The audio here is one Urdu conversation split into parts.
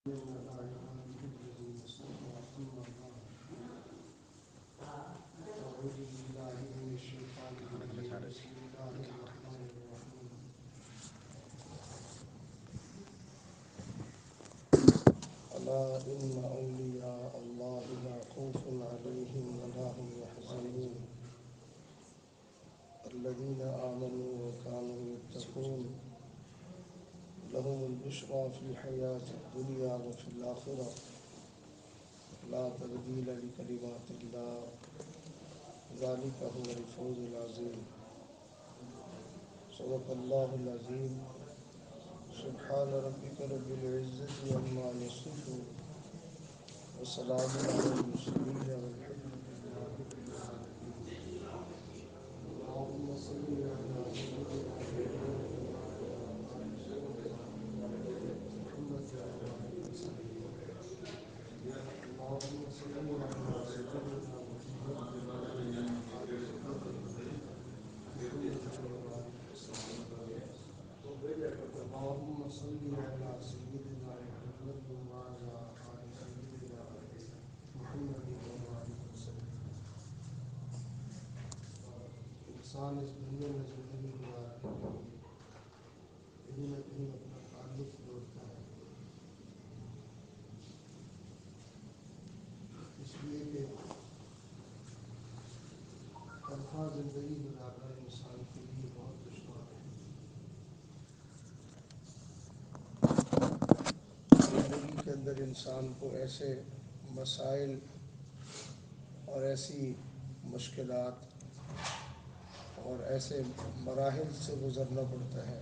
ألا إن أولياء الله لا خوف عليهم ولا هم يحزنون الذين آمنوا وكانوا يتقون لهم البشرى في الحياة الدنيا وفي الآخرة لا تبديل لكلمات الله ذلك هو الفوز العظيم صدق الله العظيم سبحان ربك رب العزة عما يصفون وسلام على المرسلين والحمد لله رب العالمين اللهم صل على سيدنا محمد وعلى آله وصحبه اللهم صل على سيدنا محمد وعلى آله اللهم صل على سيدنا محمد وعلى آل سيدنا محمد وعلى وسلم انسان اس دنیا میں زندگی گزارنے کے لیے کہیں نہ کہیں اپنا تعلق جوڑتا ہے، اس لیے کہ تنہا زندگی گزارنا انسان کے لیے بہت دشوار ہے۔ زندگی کے اندر انسان کو ایسے مسائل اور ایسی مشکلات اور ایسے مراحل سے گزرنا پڑتا ہے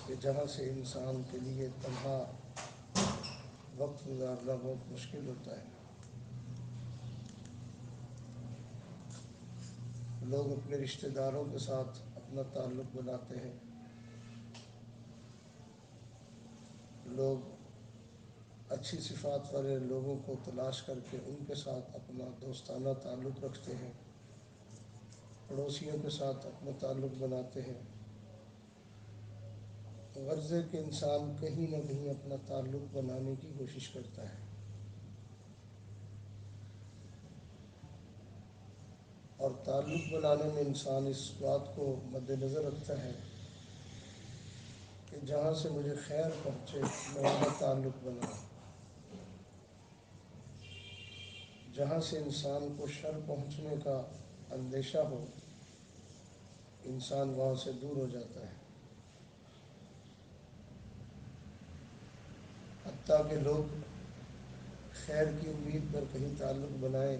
کہ جہاں سے انسان کے لیے تنہا وقت گزارنا بہت مشکل ہوتا ہے۔ لوگ اپنے رشتہ داروں کے ساتھ اپنا تعلق بناتے ہیں، لوگ اچھی صفات والے لوگوں کو تلاش کر کے ان کے ساتھ اپنا دوستانہ تعلق رکھتے ہیں، پڑوسیوں کے ساتھ اپنا تعلق بناتے ہیں۔ غرض ہے کہ انسان کہیں نہ کہیں اپنا تعلق بنانے کی کوشش کرتا ہے، اور تعلق بنانے میں انسان اس بات کو مد نظر رکھتا ہے کہ جہاں سے مجھے خیر پہنچے میں وہاں تعلق بناؤں، جہاں سے انسان کو شر پہنچنے کا اندیشہ ہو انسان وہاں سے دور ہو جاتا ہے۔ حتیٰ کہ لوگ خیر کی امید پر کہیں تعلق بنائیں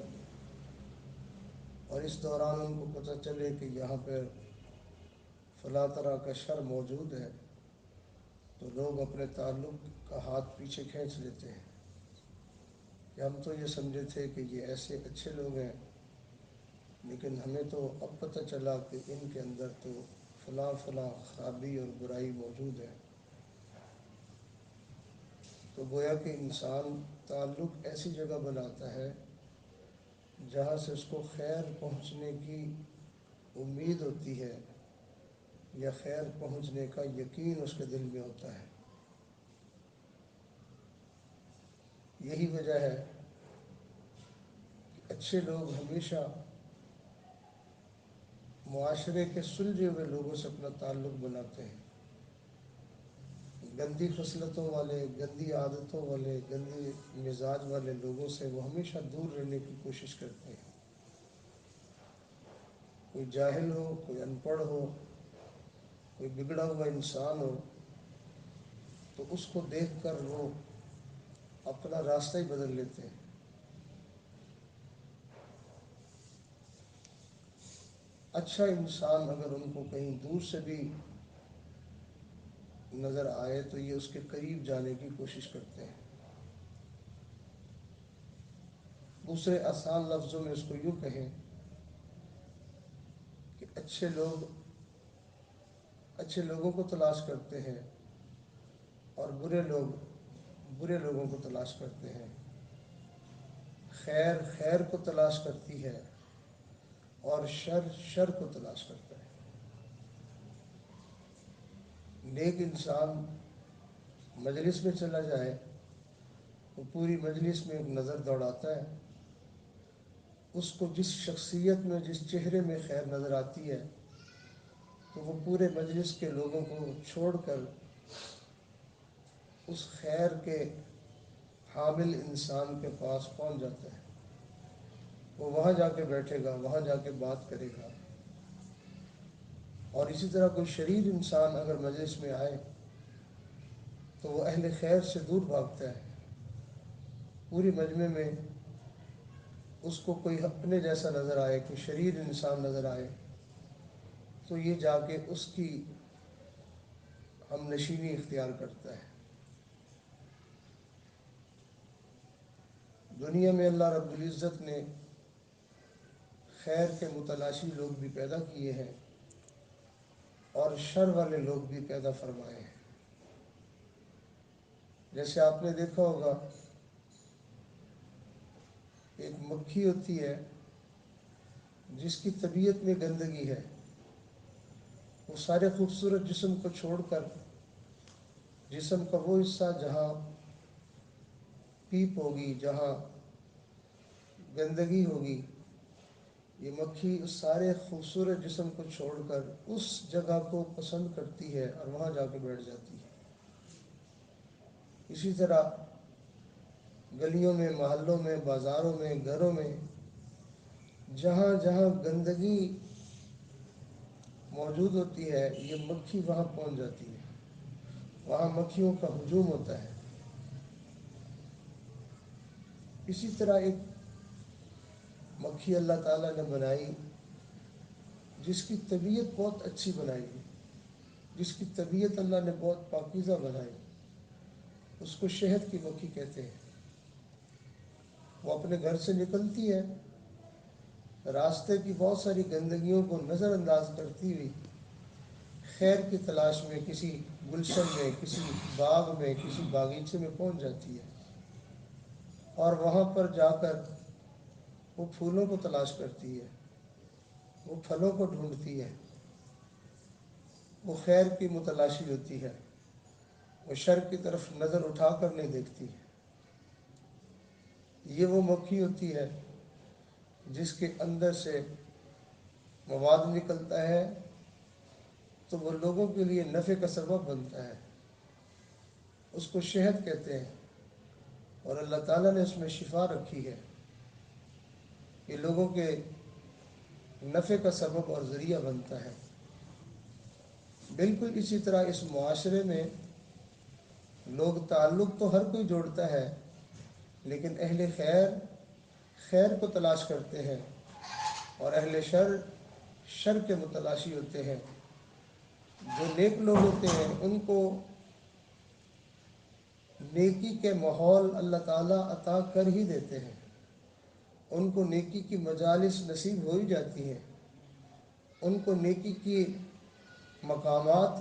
اور اس دوران ان کو پتہ چلے کہ یہاں پر فلاں طرح کا شر موجود ہے تو لوگ اپنے تعلق کا ہاتھ پیچھے کھینچ لیتے ہیں کہ ہم تو یہ سمجھے تھے کہ یہ ایسے اچھے لوگ ہیں، لیکن ہمیں تو اب پتہ چلا کہ ان کے اندر تو فلاں فلاں خرابی اور برائی موجود ہے۔ تو گویا کہ انسان تعلق ایسی جگہ بناتا ہے جہاں سے اس کو خیر پہنچنے کی امید ہوتی ہے یا خیر پہنچنے کا یقین اس کے دل میں ہوتا ہے۔ یہی وجہ ہے کہ اچھے لوگ ہمیشہ معاشرے کے سلجھے ہوئے لوگوں سے اپنا تعلق بناتے ہیں، گندی خصلتوں والے، گندی عادتوں والے، گندی مزاج والے لوگوں سے وہ ہمیشہ دور رہنے کی کوشش کرتے ہیں۔ کوئی جاہل ہو، کوئی ان پڑھ ہو، کوئی بگڑا ہوا انسان ہو تو اس کو دیکھ کر وہ اپنا راستہ ہی بدل لیتے ہیں۔ اچھا انسان اگر ان کو کہیں دور سے بھی نظر آئے تو یہ اس کے قریب جانے کی کوشش کرتے ہیں۔ دوسرے آسان لفظوں میں اس کو یوں کہیں کہ اچھے لوگوں کو تلاش کرتے ہیں اور برے لوگ برے لوگوں کو تلاش کرتے ہیں، خیر کو تلاش کرتی ہے اور شر کو تلاش کرتا ہے۔ نیک انسان مجلس میں چلا جائے وہ پوری مجلس میں ایک نظر دوڑاتا ہے، اس کو جس شخصیت میں جس چہرے میں خیر نظر آتی ہے تو وہ پورے مجلس کے لوگوں کو چھوڑ کر اس خیر کے حامل انسان کے پاس پہنچ جاتا ہے، وہ وہاں جا کے بیٹھے گا، وہاں جا کے بات کرے گا۔ اور اسی طرح کوئی شریر انسان اگر مجلس میں آئے تو وہ اہل خیر سے دور بھاگتا ہے، پوری مجمع میں اس کو کوئی اپنے جیسا نظر آئے، کوئی شریر انسان نظر آئے تو یہ جا کے اس کی ہم نشینی اختیار کرتا ہے۔ دنیا میں اللہ رب العزت نے خیر کے متلاشی لوگ بھی پیدا کیے ہیں اور شر والے لوگ بھی پیدا فرمائے ہیں۔ جیسے آپ نے دیکھا ہوگا ایک مکھی ہوتی ہے جس کی طبیعت میں گندگی ہے، وہ سارے خوبصورت جسم کو چھوڑ کر جسم کا وہ حصہ جہاں پیپ ہوگی، جہاں گندگی ہوگی، یہ مکھی اس سارے خوبصورت جسم کو چھوڑ کر اس جگہ کو پسند کرتی ہے اور وہاں جا کے بیٹھ جاتی ہے۔ اسی طرح گلیوں میں، محلوں میں، بازاروں میں، گھروں میں جہاں جہاں گندگی موجود ہوتی ہے یہ مکھی وہاں پہنچ جاتی ہے، وہاں مکھیوں کا ہجوم ہوتا ہے۔ اسی طرح ایک مکھی اللہ تعالیٰ نے بنائی جس کی طبیعت بہت اچھی بنائی، جس کی طبیعت اللہ نے بہت پاکیزہ بنائی، اس کو شہد کی مکھی کہتے ہیں۔ وہ اپنے گھر سے نکلتی ہے، راستے کی بہت ساری گندگیوں کو نظر انداز کرتی ہوئی خیر کی تلاش میں کسی گلشن میں، کسی باغ میں، کسی باغیچے میں پہنچ جاتی ہے اور وہاں پر جا کر وہ پھولوں کو تلاش کرتی ہے، وہ پھلوں کو ڈھونڈتی ہے، وہ خیر کی متلاشی ہوتی ہے، وہ شر کی طرف نظر اٹھا کر نہیں دیکھتی ہے۔ یہ وہ مکھی ہوتی ہے جس کے اندر سے مواد نکلتا ہے تو وہ لوگوں کے لیے نفع کا سبب بنتا ہے، اس کو شہد کہتے ہیں، اور اللہ تعالیٰ نے اس میں شفا رکھی ہے، یہ لوگوں کے نفع کا سبب اور ذریعہ بنتا ہے۔ بالکل اسی طرح اس معاشرے میں لوگ تعلق تو ہر کوئی جوڑتا ہے، لیکن اہل خیر خیر کو تلاش کرتے ہیں اور اہل شر شر کے متلاشی ہوتے ہیں۔ جو نیک لوگ ہوتے ہیں ان کو نیکی کے ماحول اللہ تعالیٰ عطا کر ہی دیتے ہیں، ان کو نیکی کی مجالس نصیب ہو ہی جاتی ہیں، ان کو نیکی کی مقامات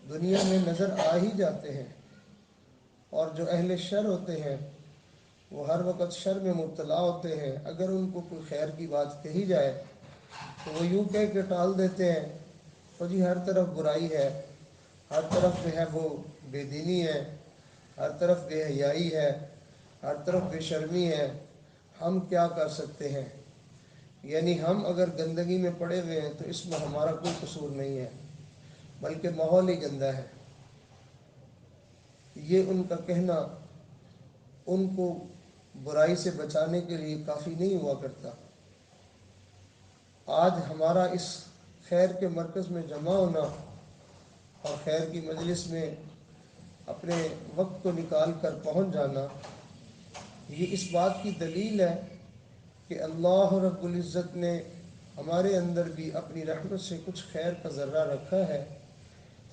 دنیا میں نظر آ ہی جاتے ہیں۔ اور جو اہل شر ہوتے ہیں وہ ہر وقت شر میں مبتلا ہوتے ہیں، اگر ان کو کوئی خیر کی بات کہی جائے تو وہ یوں کہہ کے ٹال دیتے ہیں، تو جی ہر طرف برائی ہے، ہر طرف جو ہے وہ بے دینی ہے، ہر طرف بے حیائی ہے، ہر طرف بے شرمی ہے، ہم کیا کر سکتے ہیں؟ یعنی ہم اگر گندگی میں پڑے ہوئے ہیں تو اس میں ہمارا کوئی قصور نہیں ہے، بلکہ ماحول ہی گندا ہے۔ یہ ان کا کہنا ان کو برائی سے بچانے کے لیے کافی نہیں ہوا کرتا۔ آج ہمارا اس خیر کے مرکز میں جمع ہونا اور خیر کی مجلس میں اپنے وقت کو نکال کر پہنچ جانا، یہ اس بات کی دلیل ہے کہ اللہ رب العزت نے ہمارے اندر بھی اپنی رحمت سے کچھ خیر کا ذرہ رکھا ہے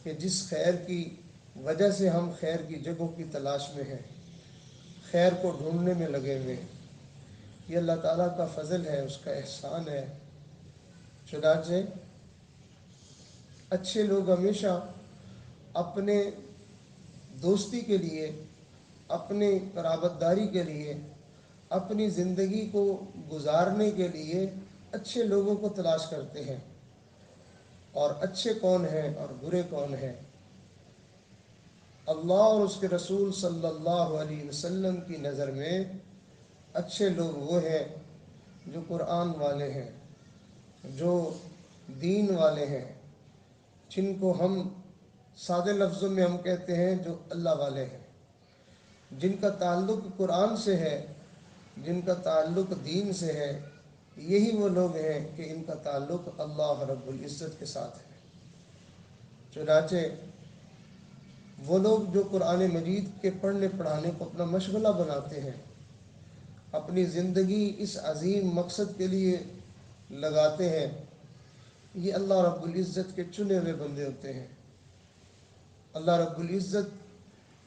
کہ جس خیر کی وجہ سے ہم خیر کی جگہوں کی تلاش میں ہیں، خیر کو ڈھونڈنے میں لگے ہوئے ہیں۔ یہ اللہ تعالیٰ کا فضل ہے، اس کا احسان ہے۔ چنانچہ اچھے لوگ ہمیشہ اپنے دوستی کے لیے، اپنی قرابت داری کے لیے، اپنی زندگی کو گزارنے کے لیے اچھے لوگوں کو تلاش کرتے ہیں، اور اچھے کون ہیں اور برے کون ہیں اللہ اور اس کے رسول صلی اللہ علیہ وسلم کی نظر میں اچھے لوگ وہ ہیں جو قرآن والے ہیں، جو دین والے ہیں، جن کو ہم سادے لفظوں میں ہم کہتے ہیں جو اللہ والے ہیں، جن کا تعلق قرآن سے ہے، جن کا تعلق دین سے ہے۔ یہی وہ لوگ ہیں کہ ان کا تعلق اللہ رب العزت کے ساتھ ہے۔ چنانچہ وہ لوگ جو قرآن مجید کے پڑھنے پڑھانے کو اپنا مشغلہ بناتے ہیں، اپنی زندگی اس عظیم مقصد کے لیے لگاتے ہیں، یہ اللہ رب العزت کے چنے ہوئے بندے ہوتے ہیں۔ اللہ رب العزت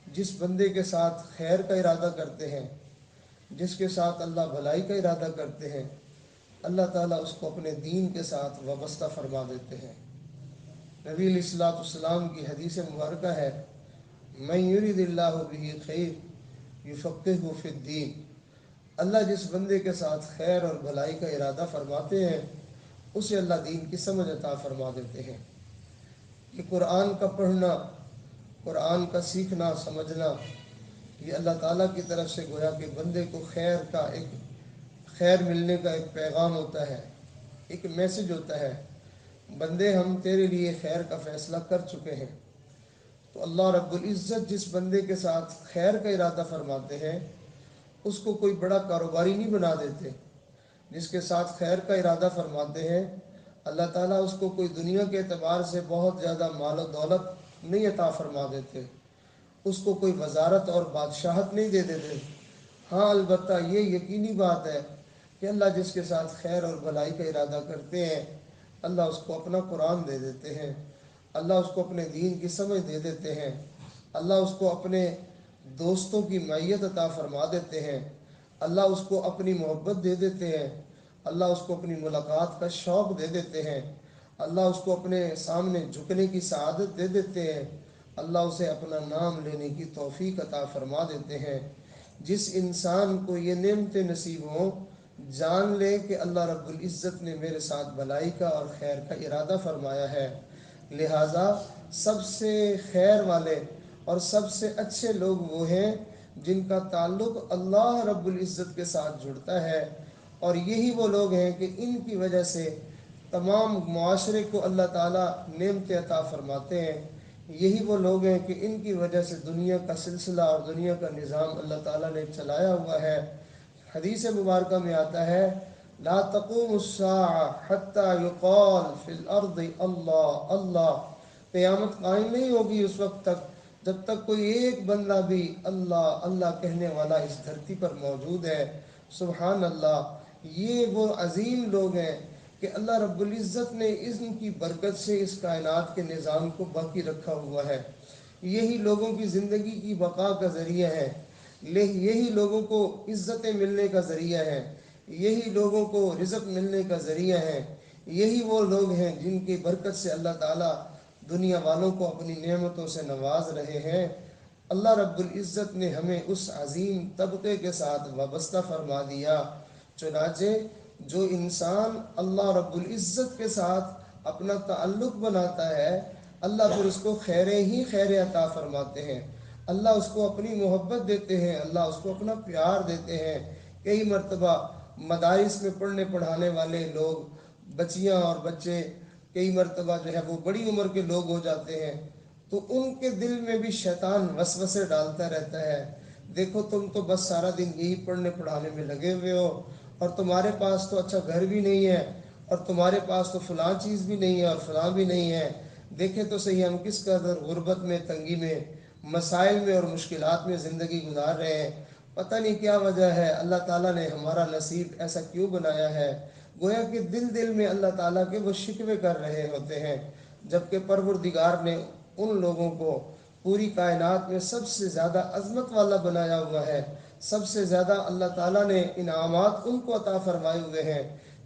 جس بندے کے ساتھ خیر کا ارادہ کرتے ہیں، جس کے ساتھ اللہ بھلائی کا ارادہ کرتے ہیں، اللہ تعالیٰ اس کو اپنے دین کے ساتھ وابستہ فرما دیتے ہیں۔ نبی علیہ الصلوۃ والسلام کی حدیث مبارکہ ہے، من یرید اللہ بہ خیر یفقہہ فی الدین۔ اللہ جس بندے کے ساتھ خیر اور بھلائی کا ارادہ فرماتے ہیں، اسے اللہ دین کی سمجھ عطا فرما دیتے ہیں۔ کہ قرآن کا پڑھنا، قرآن کا سیکھنا سمجھنا، یہ اللہ تعالیٰ کی طرف سے گویا کہ بندے کو خیر ملنے کا ایک پیغام ہوتا ہے، ایک میسج ہوتا ہے، بندے ہم تیرے لیے خیر کا فیصلہ کر چکے ہیں۔ تو اللہ رب العزت جس بندے کے ساتھ خیر کا ارادہ فرماتے ہیں، اس کو کوئی بڑا کاروباری نہیں بنا دیتے۔ جس کے ساتھ خیر کا ارادہ فرماتے ہیں، اللہ تعالیٰ اس کو کوئی دنیا کے اعتبار سے بہت زیادہ مال و دولت نہیں عطا فرما دیتے، اس کو کوئی وزارت اور بادشاہت نہیں دے دیتے۔ ہاں البتہ یہ یقینی بات ہے کہ اللہ جس کے ساتھ خیر اور بھلائی کا ارادہ کرتے ہیں، اللہ اس کو اپنا قرآن دے دیتے ہیں، اللہ اس کو اپنے دین کی سمجھ دے دیتے ہیں، اللہ اس کو اپنے دوستوں کی معیت عطا فرما دیتے ہیں، اللہ اس کو اپنی محبت دے دیتے ہیں، اللہ اس کو اپنی ملاقات کا شوق دے دیتے ہیں، اللہ اس کو اپنے سامنے جھکنے کی سعادت دے دیتے ہیں، اللہ اسے اپنا نام لینے کی توفیق عطا فرما دیتے ہیں۔ جس انسان کو یہ نعمتیں نصیب ہوں، جان لے کہ اللہ رب العزت نے میرے ساتھ بھلائی کا اور خیر کا ارادہ فرمایا ہے۔ لہٰذا سب سے خیر والے اور سب سے اچھے لوگ وہ ہیں جن کا تعلق اللہ رب العزت کے ساتھ جڑتا ہے، اور یہی وہ لوگ ہیں کہ ان کی وجہ سے تمام معاشرے کو اللہ تعالیٰ نعمتیں عطا فرماتے ہیں۔ یہی وہ لوگ ہیں کہ ان کی وجہ سے دنیا کا سلسلہ اور دنیا کا نظام اللہ تعالیٰ نے چلایا ہوا ہے۔ حدیث مبارکہ میں آتا ہے، لا تقوم الساعة حتى يقال في الارض اللہ اللہ۔ قیامت قائم نہیں ہوگی اس وقت تک جب تک کوئی ایک بندہ بھی اللہ اللہ کہنے والا اس دھرتی پر موجود ہے۔ سبحان اللہ۔ یہ وہ عظیم لوگ ہیں کہ اللہ رب العزت نے ان کی برکت سے اس کائنات کے نظام کو باقی رکھا ہوا ہے۔ یہی لوگوں کی زندگی کی بقا کا ذریعہ ہے، یہی لوگوں کو عزتیں ملنے کا ذریعہ ہے، یہی لوگوں کو رزق ملنے کا ذریعہ ہے۔ یہی وہ لوگ ہیں جن کی برکت سے اللہ تعالیٰ دنیا والوں کو اپنی نعمتوں سے نواز رہے ہیں۔ اللہ رب العزت نے ہمیں اس عظیم طبقے کے ساتھ وابستہ فرما دیا۔ چنانچہ جو انسان اللہ رب العزت کے ساتھ اپنا تعلق بناتا ہے، اللہ پھر اس کو خیریں ہی خیریں عطا فرماتے ہیں، اللہ اس کو اپنی محبت دیتے ہیں، اللہ اس کو اپنا پیار دیتے ہیں۔ کئی مرتبہ مدارس میں پڑھنے پڑھانے والے لوگ، بچیاں اور بچے کئی مرتبہ جو ہے وہ بڑی عمر کے لوگ ہو جاتے ہیں، تو ان کے دل میں بھی شیطان وسوسے ڈالتا رہتا ہے، دیکھو تم تو بس سارا دن یہی پڑھنے پڑھانے میں لگے ہوئے ہو، اور تمہارے پاس تو اچھا گھر بھی نہیں ہے، اور تمہارے پاس تو فلاں چیز بھی نہیں ہے اور فلاں بھی نہیں ہے۔ دیکھیں تو صحیح ہم کس قدر غربت میں، تنگی میں، مسائل میں اور مشکلات میں زندگی گزار رہے ہیں۔ پتہ نہیں کیا وجہ ہے، اللہ تعالیٰ نے ہمارا نصیب ایسا کیوں بنایا ہے۔ گویا کہ دل دل میں اللہ تعالیٰ کے وہ شکوے کر رہے ہوتے ہیں، جبکہ پروردگار نے ان لوگوں کو پوری کائنات میں سب سے زیادہ عظمت والا بنایا ہوا ہے، سب سے زیادہ اللہ تعالیٰ نے انعامات ان کو عطا فرمائے ہوئے ہیں۔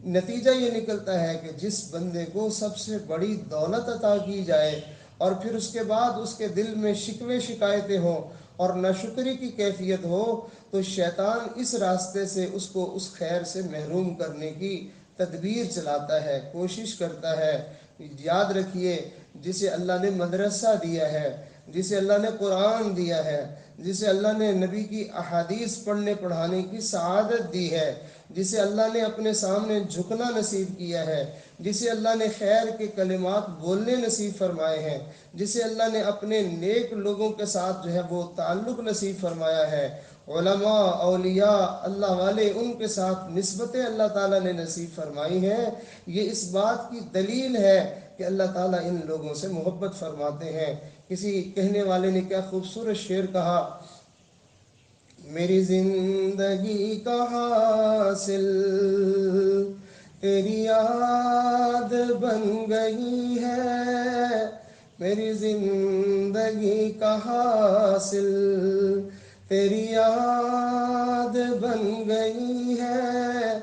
نتیجہ یہ نکلتا ہے کہ جس بندے کو سب سے بڑی دولت عطا کی جائے اور پھر اس کے بعد اس کے دل میں شکوے شکایتیں ہوں اور ناشکری کی کیفیت ہو، تو شیطان اس راستے سے اس کو اس خیر سے محروم کرنے کی تدبیر چلاتا ہے، کوشش کرتا ہے۔ یاد رکھیے، جسے اللہ نے مدرسہ دیا ہے، جسے اللہ نے قرآن دیا ہے، جسے اللہ نے نبی کی احادیث پڑھنے پڑھانے کی سعادت دی ہے، جسے اللہ نے اپنے سامنے جھکنا نصیب کیا ہے، جسے اللہ نے خیر کے کلمات بولنے نصیب فرمائے ہیں، جسے اللہ نے اپنے نیک لوگوں کے ساتھ جو ہے وہ تعلق نصیب فرمایا ہے، علماء، اولیاء، اللہ والے، ان کے ساتھ نسبتیں اللہ تعالیٰ نے نصیب فرمائی ہیں، یہ اس بات کی دلیل ہے کہ اللہ تعالیٰ ان لوگوں سے محبت فرماتے ہیں۔ کسی کہنے والے نے کیا خوبصورت شعر کہا، میری زندگی کا حاصل تیری یاد بن گئی ہے، میری زندگی کا حاصل تیری یاد بن گئی ہے،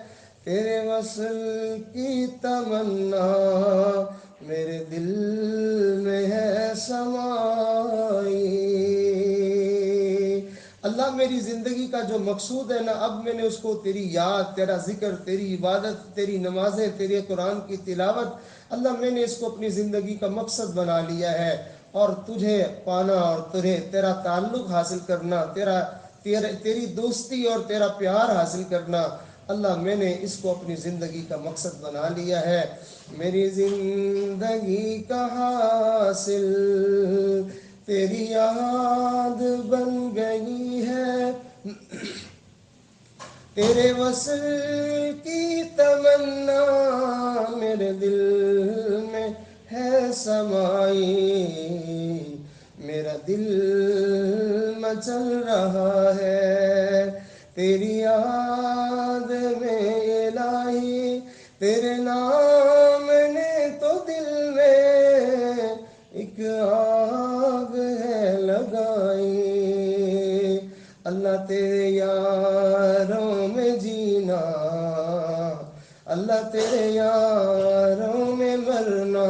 تیرے وصل کی تمنا میرے دل میں ہے سمائی۔ اللہ میری زندگی کا جو مقصود ہے نا، اب میں نے اس کو تیری یاد، تیرا ذکر، تیری عبادت، تیری نمازیں، تیرے قرآن کی تلاوت، اللہ میں نے اس کو اپنی زندگی کا مقصد بنا لیا ہے، اور تجھے پانا اور تیرا تعلق حاصل کرنا، تیری دوستی اور تیرا پیار حاصل کرنا، اللہ میں نے اس کو اپنی زندگی کا مقصد بنا لیا ہے۔ میری زندگی کا حاصل تیری یاد بن گئی ہے، تیرے وصل کی تمنا میرے دل میں ہے سمائی، میرا دل مچل رہا ہے تیری یاد میں الہی، تیرے نام نے تو دل میں ایک آگ ہے لگائی، اللہ تیرے یاروں میں جینا، اللہ تیرے یاروں میں مرنا،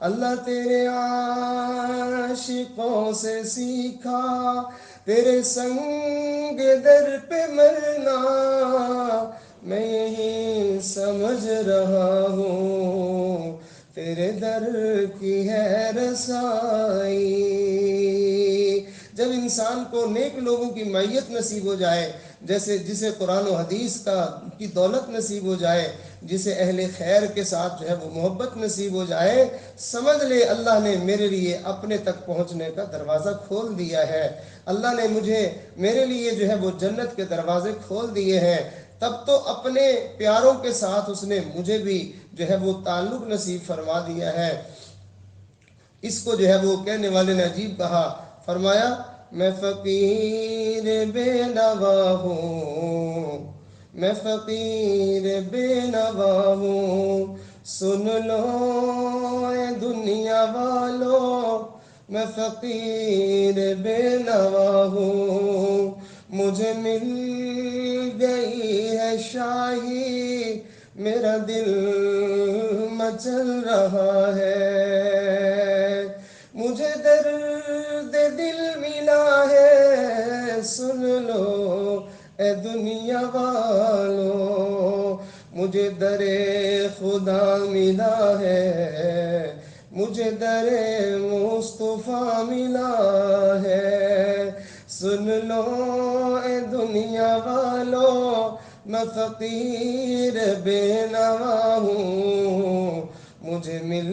اللہ تیرے عاشقوں سے سیکھا، تیرے سنگ در پہ مرنا، میں یہی سمجھ رہا ہوں تیرے در کی ہے رسائی۔ جب انسان کو نیک لوگوں کی معیت نصیب ہو جائے، جسے قرآن و حدیث کی دولت نصیب ہو جائے، جسے اہل خیر کے ساتھ جو ہے وہ محبت نصیب ہو جائے، سمجھ لے اللہ نے میرے لیے اپنے تک پہنچنے کا دروازہ کھول دیا ہے، اللہ نے میرے لیے جو ہے وہ جنت کے دروازے کھول دیے ہیں۔ تب تو اپنے پیاروں کے ساتھ اس نے مجھے بھی جو ہے وہ تعلق نصیب فرما دیا ہے۔ اس کو جو ہے وہ کہنے والے نے عجیب کہا، فرمایا میں فقیر بے نوا ہوں، میں فقیر بے نوا ہوں، سن لو اے دنیا والو، میں فقیر بے نوا ہوں، مجھے مل گئی ہے شاہی، میرا دل مچل رہا ہے، مجھے درد دل ملا ہے، سن لو اے دنیا والو، مجھے در خدا ملا ہے، مجھے در مصطفیٰ ملا ہے، سن لو اے دنیا والو، میں فقیر بے نوا ہوں، مجھے مل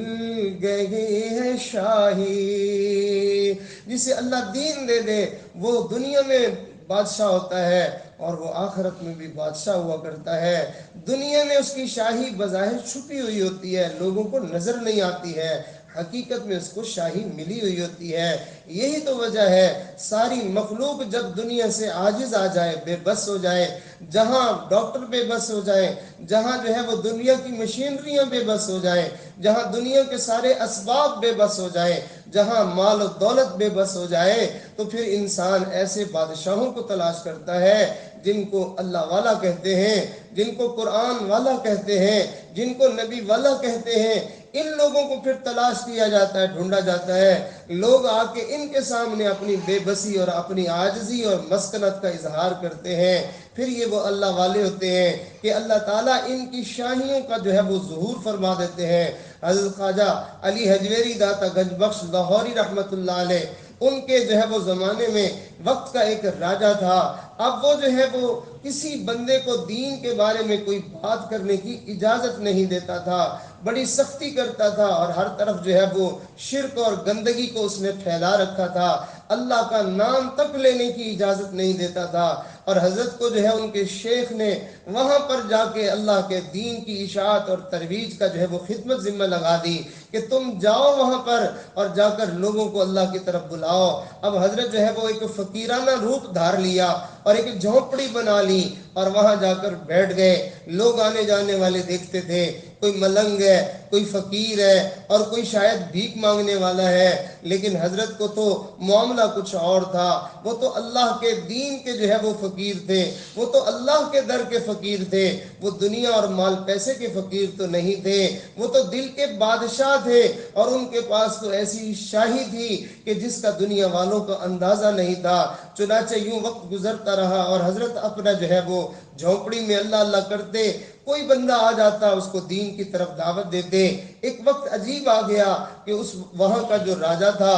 گئی ہے شاہی۔ جسے اللہ دین دے دے وہ دنیا میں بادشاہ ہوتا ہے اور وہ آخرت میں بھی بادشاہ ہوا کرتا ہے۔ دنیا میں اس کی شاہی بظاہر چھپی ہوئی ہوتی ہے، لوگوں کو نظر نہیں آتی ہے، حقیقت میں اس کو شاہی ملی ہوئی ہوتی ہے۔ یہی تو وجہ ہے ساری مخلوق جب دنیا سے عاجز آ جائے، بے بس ہو جائے، جہاں ڈاکٹر بے بس ہو جائے، جہاں جو ہے وہ دنیا کی مشینریاں بے بس ہو جائیں، جہاں دنیا کے سارے اسباب بے بس ہو جائیں، جہاں مال و دولت بے بس ہو جائے، تو پھر انسان ایسے بادشاہوں کو تلاش کرتا ہے جن کو اللہ والا کہتے ہیں، جن کو قرآن والا کہتے ہیں، جن کو نبی والا کہتے ہیں۔ ان لوگوں کو پھر تلاش کیا جاتا ہے، ڈھونڈا جاتا ہے، لوگ آ کے ان کے سامنے اپنی بے بسی اور اپنی عاجزی اور مسکنت کا اظہار کرتے ہیں، پھر یہ وہ اللہ والے ہوتے ہیں کہ اللہ تعالیٰ ان کی شاہیوں کا جو ہے وہ ظہور فرما دیتے ہیں۔ حضرت خواجہ علی حجویری داتا گنج بخش لاہوری رحمۃ اللہ علیہ، ان کے جو ہے وہ زمانے میں وقت کا ایک راجہ تھا۔ اب وہ جو ہے وہ کسی بندے کو دین کے بارے میں کوئی بات کرنے کی اجازت نہیں دیتا تھا، بڑی سختی کرتا تھا، اور ہر طرف جو ہے وہ شرک اور گندگی کو اس نے پھیلا رکھا تھا، اللہ کا نام تک لینے کی اجازت نہیں دیتا تھا۔ اور حضرت کو جو ہے ان کے شیخ نے وہاں پر جا کے اللہ کے دین کی اشاعت اور ترویج کا جو ہے وہ خدمت ذمہ لگا دی کہ تم جاؤ وہاں پر اور جا کر لوگوں کو اللہ کی طرف بلاؤ۔ اب حضرت جو ہے وہ ایک فقیرانہ روپ دھار لیا اور ایک جھونپڑی بنا لی اور وہاں جا کر بیٹھ گئے۔ لوگ آنے جانے والے دیکھتے تھے، کوئی ملنگ ہے، کوئی فقیر ہے، اور کوئی شاید بھیک مانگنے والا ہے، لیکن حضرت کو تو معاملہ کچھ اور تھا۔ وہ تو اللہ کے دین کے جو ہے وہ فقیر تھے، وہ تو اللہ کے در کے فقیر تھے، وہ دنیا اور مال پیسے کے فقیر تو نہیں تھے، وہ تو دل کے بادشاہ تھے، اور ان کے پاس تو ایسی شاہی تھی کہ جس کا دنیا والوں کا اندازہ نہیں تھا۔ چنانچہ یوں وقت گزرتا رہا اور حضرت اپنا جو ہے وہ جھونپڑی میں اللہ اللہ کرتے، کوئی بندہ آ جاتا اس کو دین کی طرف دعوت دیتے۔ ایک وقت عجیب آ گیا کہ اس وہاں کا جو راجہ تھا،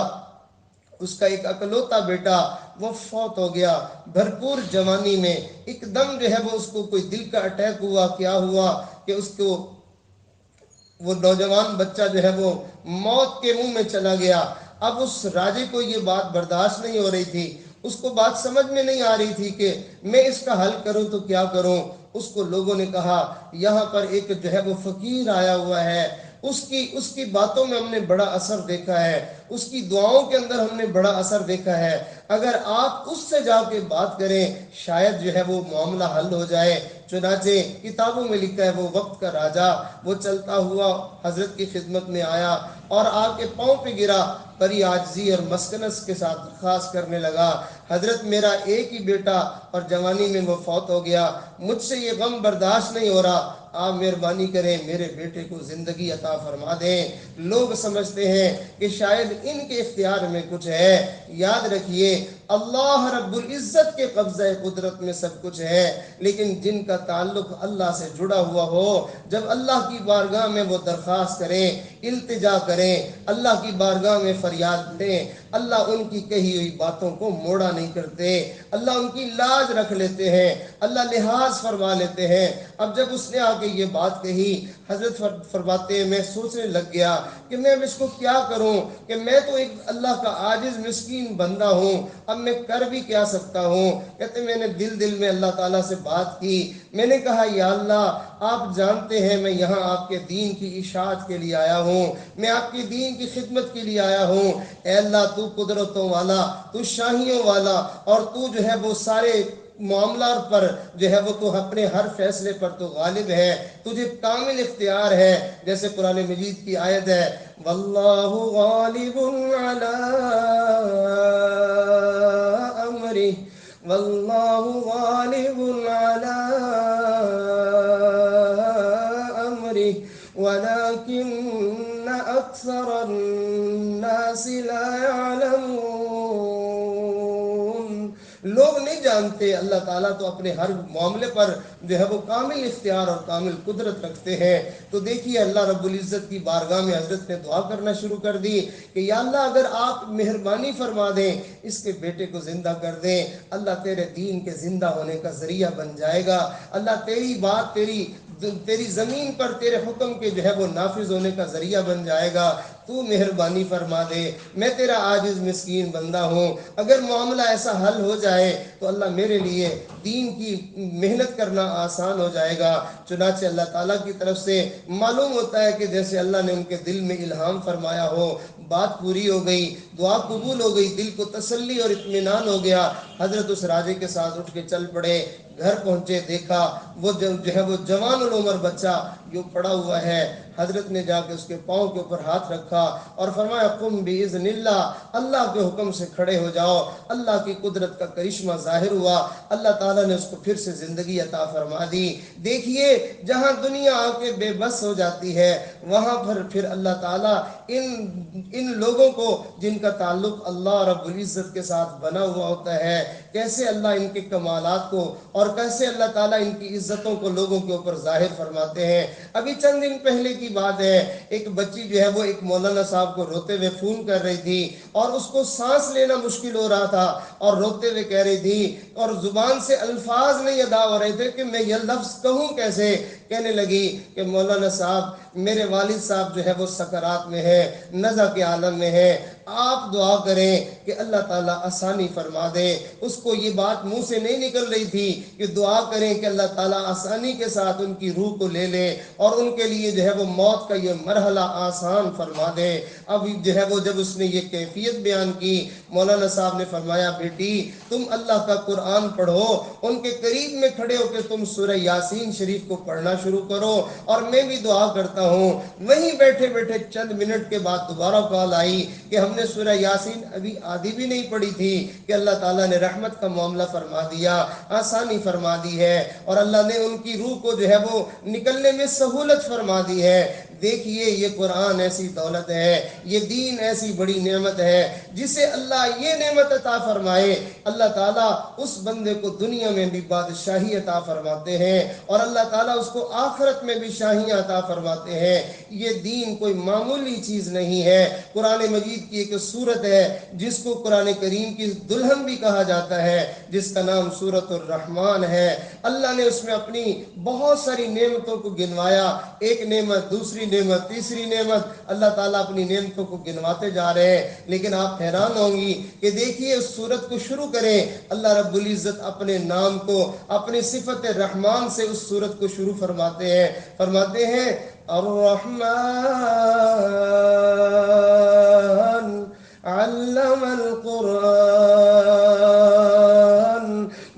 اس کا ایک اکلوتا بیٹا وہ فوت ہو گیا بھرپور جوانی میں۔ ایک دم جو ہے وہ اس کو کوئی دل کا اٹیک ہوا، کیا ہوا کہ اس کو وہ نوجوان بچہ جو ہے وہ موت کے منہ میں چلا گیا۔ اب اس راجے کو یہ بات برداشت نہیں ہو رہی تھی، اس کو بات سمجھ میں نہیں آ رہی تھی کہ میں اس کا حل کروں تو کیا کروں۔ اس کو لوگوں نے کہا یہاں پر ایک جو ہے وہ فقیر آیا ہوا ہے، اس کی باتوں میں ہم نے بڑا اثر دیکھا ہے، اس کی دعاؤں کے اندر ہم نے بڑا اثر دیکھا ہے، اگر آپ اس سے جا کے بات کریں شاید جو ہے وہ معاملہ حل ہو جائے۔ چنانچہ کتابوں میں لکھا ہے وہ وقت کا راجہ وہ چلتا ہوا حضرت کی خدمت میں آیا اور آ کے پاؤں پہ گرا، بڑی عاجزی اور مسکنت کے ساتھ درخواست کرنے لگا، حضرت میرا ایک ہی بیٹا اور جوانی میں وہ فوت ہو گیا، مجھ سے یہ غم برداشت نہیں ہو رہا، آپ مہربانی کریں میرے بیٹے کو زندگی عطا فرما دیں۔ لوگ سمجھتے ہیں کہ شاید ان کے اختیار میں کچھ ہے، یاد رکھیے اللہ رب العزت کے قبضہ قدرت میں سب کچھ ہے، لیکن جن کا تعلق اللہ سے جڑا ہوا ہو، جب اللہ کی بارگاہ میں وہ درخواست کریں، التجا کریں، اللہ کی بارگاہ میں فریاد دیں، اللہ ان کی کہی ہوئی باتوں کو موڑا نہیں کرتے، اللہ ان کی لاج رکھ لیتے ہیں، اللہ لحاظ فرما لیتے ہیں۔ اب جب اس نے آ کے یہ بات کہی، حضرت فرماتے ہیں میں سوچنے لگ گیا کہ میں اب اس کو کیا کروں، کہ میں تو ایک اللہ کا عاجز مسکین بندہ ہوں، اب میں کر بھی کیا سکتا ہوں۔ کہتے میں نے دل میں اللہ تعالیٰ سے بات کی، میں نے کہا یا اللہ آپ جانتے ہیں میں یہاں آپ کے دین کی اشاعت کے لیے آیا ہوں، میں آپ کی دین کی خدمت کے لیے آیا ہوں، اے اللہ تو قدرتوں والا، تو شاہیوں والا، اور تو جو ہے وہ سارے معاملات پر جو ہے وہ تو اپنے ہر فیصلے پر تو غالب ہے، تجھے کامل اختیار ہے، جیسے قرآن مجید کی آیت ہے واللہ غالب علی امرہ، واللہ غالب علی امرہ ولکن اکثر الناس لا يعلمون۔ لوگ نہیں جانتے اللہ تعالیٰ تو اپنے ہر معاملے پر جو ہے وہ کامل اختیار اور کامل قدرت رکھتے ہیں۔ تو دیکھیے اللہ رب العزت کی بارگاہ میں حضرت نے دعا کرنا شروع کر دی کہ یا اللہ اگر آپ مہربانی فرما دیں اس کے بیٹے کو زندہ کر دیں، اللہ تیرے دین کے زندہ ہونے کا ذریعہ بن جائے گا، اللہ تیری بات تیری زمین پر تیرے حکم کے جو ہے وہ نافذ ہونے کا ذریعہ بن جائے گا، تو مہربانی فرما دے، میں تیرا عاجز مسکین بندہ ہوں، اگر معاملہ ایسا حل ہو جائے تو اللہ میرے لیے دین کی محنت کرنا آسان ہو جائے گا۔ چنانچہ اللہ تعالیٰ کی طرف سے معلوم ہوتا ہے کہ جیسے اللہ نے ان کے دل میں الہام فرمایا ہو، بات پوری ہو گئی، دعا قبول ہو گئی، دل کو تسلی اور اطمینان ہو گیا۔ حضرت اس راجے کے ساتھ اٹھ کے چل پڑے، گھر پہنچے، دیکھا وہ جو ہے وہ جوان العمر بچہ جو پڑا ہوا ہے، حضرت نے جا کے اس کے پاؤں کے اوپر ہاتھ رکھا اور فرمایا قم باذن اللہ، اللہ کے حکم سے کھڑے ہو جاؤ۔ اللہ کی قدرت کا کرشمہ ظاہر ہوا، اللہ تعالیٰ نے اس کو پھر سے زندگی عطا فرما دی۔ دیکھیے جہاں دنیا آ کے بے بس ہو جاتی ہے، وہاں پر پھر اللہ تعالیٰ ان لوگوں کو جن کا تعلق اللہ رب العزت کے ساتھ بنا ہوا ہوتا ہے، کیسے اللہ ان کے کمالات کو اور کیسے اللہ تعالیٰ ان کی عزتوں کو لوگوں کے اوپر ظاہر فرماتے ہیں۔ ابھی چند دن پہلے کی بات ہے، ایک بچی جو ہے وہ ایک مولانا صاحب کو روتے ہوئے فون کر رہی تھی اور اس کو سانس لینا مشکل ہو رہا تھا اور روتے ہوئے کہہ رہی تھی اور زبان سے الفاظ نہیں ادا ہو رہے تھے کہ میں یہ لفظ کہوں کیسے۔ کہنے لگی کہ مولانا صاحب میرے والد صاحب جو ہے وہ سکرات میں ہے، نزع کے عالم میں ہے، آپ دعا کریں کہ اللہ تعالیٰ آسانی فرما دے۔ اس کو یہ بات منہ سے نہیں نکل رہی تھی کہ دعا کریں کہ اللہ تعالیٰ آسانی کے ساتھ ان کی روح کو لے لے اور ان کے لیے جو ہے وہ موت کا یہ مرحلہ آسان فرما دے۔ اب جو ہے وہ جب اس نے یہ کیفیت بیان کی، مولانا صاحب نے فرمایا بیٹی تم اللہ کا قرآن پڑھو، ان کے قریب میں کھڑے ہو کے تم سورہ یاسین شریف کو پڑھنا شروع کرو اور میں بھی دعا کرتا ہوں۔ وہیں بیٹھے بیٹھے چند منٹ کے بعد دوبارہ کال آئی کہ ہم نے سورہ یاسین ابھی آدھی بھی نہیں پڑھی تھی کہ اللہ تعالیٰ نے رحمت کا معاملہ فرما دیا، آسانی فرما دی ہے اور اللہ نے ان کی روح کو جو ہے وہ نکلنے میں سہولت فرما دی ہے۔ دیکھیے یہ قرآن ایسی دولت ہے، یہ دین ایسی بڑی نعمت ہے، جسے اللہ یہ نعمت عطا فرمائے اللہ تعالیٰ اس بندے کو دنیا میں بھی بادشاہی عطا فرماتے ہیں اور اللہ تعالیٰ اس کو آخرت میں بھی شاہیاں عطا فرماتے ہیں۔ یہ دین کوئی معمولی چیز نہیں ہے۔ قرآن مجید کی ایک سورت ہے جس کو قرآن کریم کی دلہن بھی کہا جاتا ہے، جس کا نام سورۃ الرحمن ہے۔ اللہ نے اس میں اپنی بہت ساری نعمتوں کو گنوایا، ایک نعمت، دوسری نعمت، تیسری نعمت، اللہ تعالیٰ اپنی نعمتوں کو گنواتے جا رہے ہیں۔ لیکن آپ حیران ہوں گی کہ دیکھیے اس سورت کو شروع کریں، اللہ رب العزت اپنے نام کو، اپنی صفت رحمان سے اس سورت کو شروع فرماتے ہیں الرحمن علم القرآن،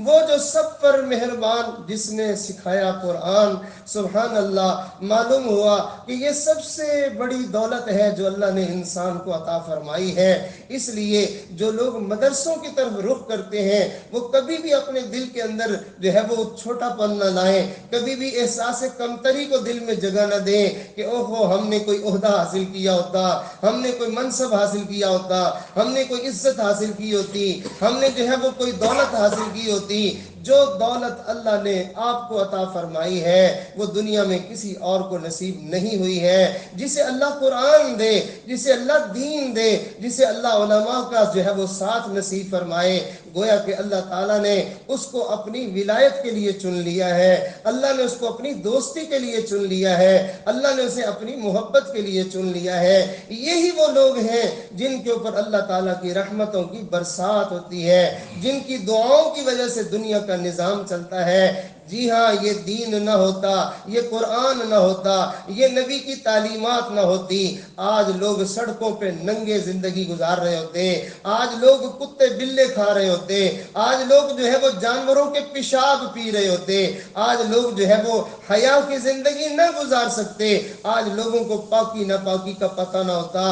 وہ جو سب پر مہربان جس نے سکھایا قرآن۔ سبحان اللہ، معلوم ہوا کہ یہ سب سے بڑی دولت ہے جو اللہ نے انسان کو عطا فرمائی ہے۔ اس لیے جو لوگ مدرسوں کی طرف رخ کرتے ہیں وہ کبھی بھی اپنے دل کے اندر جو ہے وہ چھوٹا پن نہ لائیں، کبھی بھی احساس کمتری کو دل میں جگہ نہ دیں کہ اوہو ہم نے کوئی عہدہ حاصل کیا ہوتا، ہم نے کوئی منصب حاصل کیا ہوتا، ہم نے کوئی عزت حاصل کی ہوتی، ہم نے جو ہے وہ کوئی دولت حاصل کی ہوتی۔ جو دولت اللہ نے آپ کو عطا فرمائی ہے وہ دنیا میں کسی اور کو نصیب نہیں ہوئی ہے۔ جسے اللہ قرآن دے، جسے اللہ دین دے، جسے اللہ علماء کا جو ہے وہ ساتھ نصیب فرمائے، گویا کہ اللہ تعالیٰ نے اس کو اپنی ولایت کے لیے چن لیا ہے، اللہ نے اس کو اپنی دوستی کے لیے چن لیا ہے، اللہ نے اسے اپنی محبت کے لیے چن لیا ہے۔ یہی وہ لوگ ہیں جن کے اوپر اللہ تعالیٰ کی رحمتوں کی برسات ہوتی ہے، جن کی دعاؤں کی وجہ سے دنیا کا نظام چلتا ہے۔ جی ہاں، یہ دین نہ ہوتا، یہ قرآن نہ ہوتا، یہ نبی کی تعلیمات نہ ہوتی، آج لوگ سڑکوں پہ ننگے زندگی گزار رہے ہوتے، آج لوگ کتے بلے کھا رہے ہوتے، آج لوگ جو ہے وہ جانوروں کے پیشاب پی رہے ہوتے، آج لوگ جو ہے وہ حیا کی زندگی نہ گزار سکتے، آج لوگوں کو پاکی ناپاکی کا پتہ نہ ہوتا،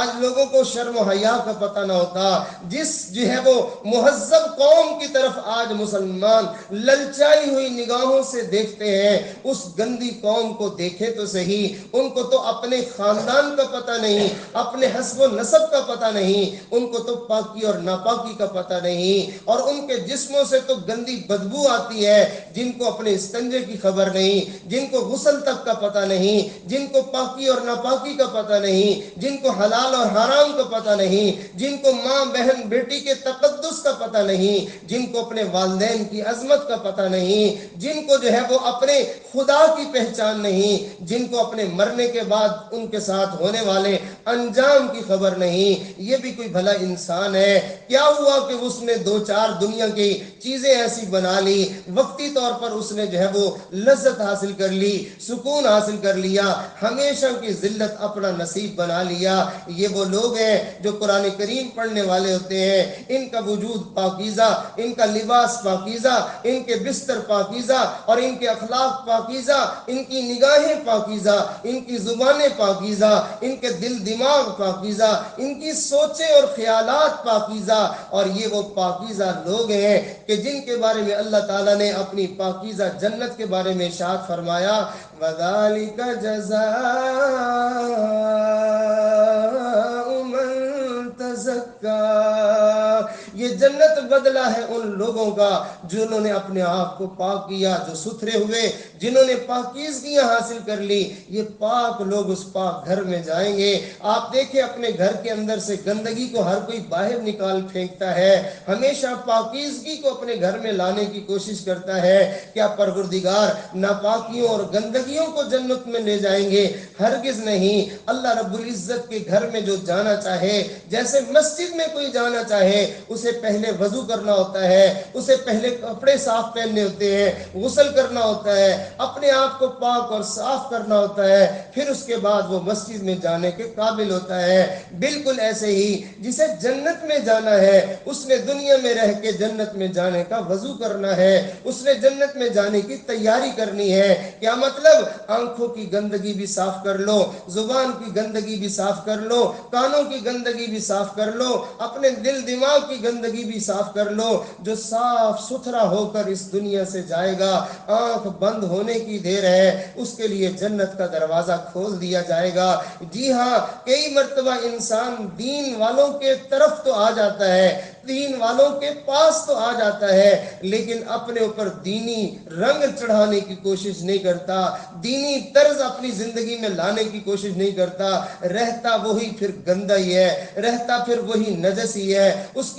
آج لوگوں کو شرم و حیا کا پتہ نہ ہوتا۔ جس جو ہے وہ مہذب قوم کی طرف آج مسلمان للچائی ہوئی نگاہوں سے دیکھتے ہیں، اس گندی قوم کو دیکھے تو صحیح، ان کو تو اپنے خاندان کا پتہ نہیں، اپنے حسب و نسب کا پتہ نہیں، ان کو تو پاکی اور ناپاکی کا پتہ نہیں، اور ان کے جسموں سے تو گندی بدبو آتی ہے، جن کو اپنے استنجے کی خبر نہیں، جن کو غسل تک کا پتہ نہیں، جن کو پاکی اور ناپاکی کا پتہ نہیں، جن کو حلال اور حرام کا پتہ نہیں، جن کو ماں بہن بیٹی کے تقدس کا پتہ نہیں، جن کو اپنے والدین کی عظمت کا پتہ نہیں، جن کو جو ہے وہ اپنے خدا کی پہچان نہیں، جن کو اپنے مرنے کے بعد ان کے ساتھ ہونے والے انجام کی خبر نہیں۔ یہ بھی کوئی بھلا انسان ہے؟ کیا ہوا کہ اس نے دو چار دنیا کی چیزیں ایسی بنا لی، وقتی طور پر اس نے جو ہے وہ لذت حاصل کر لی، سکون حاصل کر لیا، ہمیشہ کی ذلت اپنا نصیب بنا لیا۔ یہ وہ لوگ ہیں جو قرآن کریم پڑھنے والے ہوتے ہیں، ان کا وجود پاکیزہ، ان کا لباس پاکیزہ، ان کے بستر پاکیزہ، پاکیزہ اور ان کے اخلاق پاکیزہ، ان کی نگاہیں پاکیزہ، ان کی زبانیں پاکیزہ، ان کے دل دماغ پاکیزہ، ان کی سوچیں اور خیالات پاکیزہ. اور یہ وہ پاکیزہ لوگ ہیں کہ جن کے بارے میں اللہ تعالیٰ نے اپنی پاکیزہ جنت کے بارے میں ارشاد فرمایا وَذَلِكَ جَزَاءُ مَن تَزَكَّىٰ. یہ جنت بدلہ ہے ان لوگوں کا جنہوں نے اپنے آپ کو پاک کیا، جو ستھرے ہوئے، جنہوں نے پاکیزگیاں حاصل کر لی. یہ پاک لوگ اس پاک گھر میں جائیں گے. آپ دیکھیں اپنے گھر کے اندر سے گندگی کو ہر کوئی باہر نکال پھینکتا ہے، ہمیشہ پاکیزگی کو اپنے گھر میں لانے کی کوشش کرتا ہے. کیا پروردگار ناپاکیوں اور گندگیوں کو جنت میں لے جائیں گے؟ ہرگز نہیں. اللہ رب العزت کے گھر میں جو جانا چاہے، جیسے مسجد میں کوئی جانا چاہے، اسے پہلے وضو کرنا ہوتا ہے، اسے پہلے کپڑے صاف پہننے ہوتے ہیں، غسل کرنا ہوتا ہے، اپنے آپ کو پاک اور صاف کرنا ہوتا ہے، پھر اس کے بعد وہ مسجد میں جانے کے قابل ہوتا ہے. بالکل ایسے ہی جسے جنت میں جانا ہے، اس نے دنیا میں رہ کے جنت میں جانے کا وضو کرنا ہے، اس نے جنت میں جانے کی تیاری کرنی ہے. کیا مطلب؟ آنکھوں کی گندگی بھی صاف کر لو، زبان کی گندگی بھی صاف کر لو، کانوں کی گندگی بھی صاف کر لو، اپنے دل دماغ کی گندگی بھی صاف کر لو. جو صاف ستھرا ہو کر اس دنیا سے جائے گا، آنکھ بند ہونے کی دیر ہے، اس کے لیے جنت کا دروازہ کھول دیا جائے گا. جی ہاں، کئی مرتبہ انسان دین والوں کے طرف تو آ جاتا ہے، دین والوں کے پاس تو آ جاتا ہے، لیکن اپنے اوپر دینی رنگ چڑھانے کی کوشش نہیں کرتا، دینی طرز اپنی زندگی میں لانے کی کوشش نہیں کرتا. رہتا وہی پھر گندا ہی ہے، رہتا پھر وہی نجس ہی ہے. اس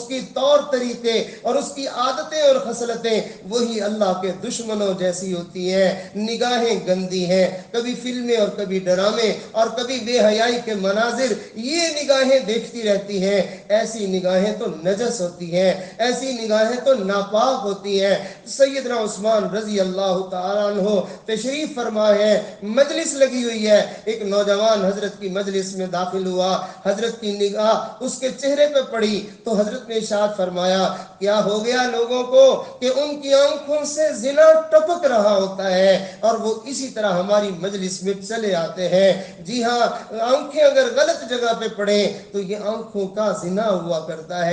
کی طور طریقے اور اس کی عادتیں اور خصلتیں وہی اللہ کے دشمنوں جیسی ہوتی ہیں. نگاہیں گندی ہیں، کبھی فلمیں اور کبھی ڈرامے اور کبھی بے حیائی کے مناظر یہ نگاہیں دیکھتی رہتی ہیں. ایسی نگاہیں تو نجس ہوتی ہیں، ایسی نگاہیں تو ناپاک ہوتی ہیں. سیدنا عثمان رضی اللہ تعالیٰ عنہ تشریف فرما ہے، مجلس لگی ہوئی ہے، ایک نوجوان حضرت کی مجلس میں داخل ہوا، حضرت کی نگاہ اس کے چہرے پہ پڑی تو حضرت نے ارشاد فرمایا کیا ہو گیا لوگوں کو کہ ان کی آنکھوں سے زنا ٹپک رہا ہوتا ہے اور وہ اسی طرح ہماری مجلس میں چلے آتے ہیں. جی ہاں، آنکھیں اگر غلط جگہ پہ پڑیں تو یہ آنکھوں کا زنا ہوا کرتا ہے.